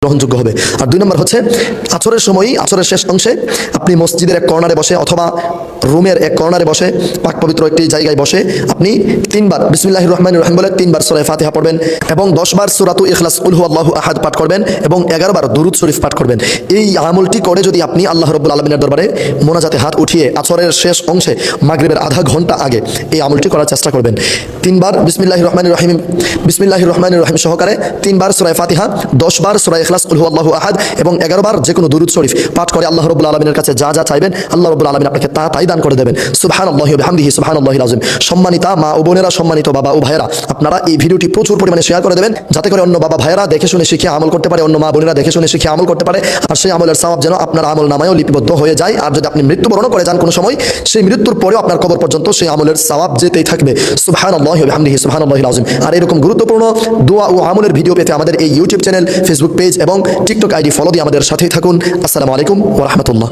গ্রহণযোগ্য হবে। আর 2 নম্বর হচ্ছে আসরের সময়ই, আসরের শেষ অংশে আপনি মসজিদের এক কর্নারে বসে অথবা রুমের এক কর্নারে বসে পাক পবিত্র একটি জায়গায় বসে আপনি 3 বার বিসমিল্লাহির রহমানির রহিম বলে 3 বার সূরা ফাতিহা পড়বেন এবং 10 বার সূরাতুল ইখলাস কুল হুয়াল্লাহু আহাদ পাঠ করবেন এবং 11 বার দুরূদ শরীফ পাঠ করবেন। এই আমলটি করে যদি আপনি আল্লাহ রাব্বুল আলামিনের দরবারে মোনাজাতে হাত উঠিয়ে আসরের শেষ অংশে মাগরিবের আধা ঘন্টা আগে এই আমলটি করার চেষ্টা করবেন। 3 বার বিসমিল্লাহির রহমানির রহিম সহকারে 3 বার সূরা ফাতিহা, 10 বার সূরা ইখলাস কুল হুয়াল্লাহু আহাদ এবং 11 বার যে কোনো দুরূদ শরীফ পাঠ করে আল্লাহ রাব্বুল আলামিনের কাছে যা যা চাইবেন আল্লাহ রাব্বুল আলামিন আপনাকে তাই দান করে দেবেন। সুবহানাল্লাহি ওয়া বিহামদিহি সুবহানাল্লাহিল আযীম। সম্মানিতা মা ও বোনেরা, সম্মানিত বাবা ও ভাইয়েরা, আপনারা এই ভিডিওটি প্রচুর পরিমাণে শেয়ার করে দেবেন যাতে করে অন্য বাবা ভাইয়েরা দেখে শুনে শিখে আমল করতে পারে, অন্য মা বোনেরা দেখে শুনে শিখে আমল করতে পারে, আর সেই আমলের সওয়াব যেন আপনার আমল নামায়ও লিপিবদ্ধ হয়ে যায়। আর যদি আপনি মৃত্যুবরণ করে যান কোনো সময়, সেই মৃত্যুর পরেও আপনার কবর পর্যন্ত সেই আমলের সওয়াব যেতেই থাকবে। সুবহানাল্লাহি ওয়া বিহামদিহি সুবহানাল্লাহিল আযীম। আর এরকম গুরুত্বপূর্ণ দোয়া ও আমলের ভিডিও পেতে আমাদের এই ইউটিউব চ্যানেল, ফেসবুক পেজ এবং টিকটক আইডি ফলো দিয়ে আমাদের সাথেই থাকুন। আসসালামু আলাইকুম ওয়া রাহমাতুল্লাহ।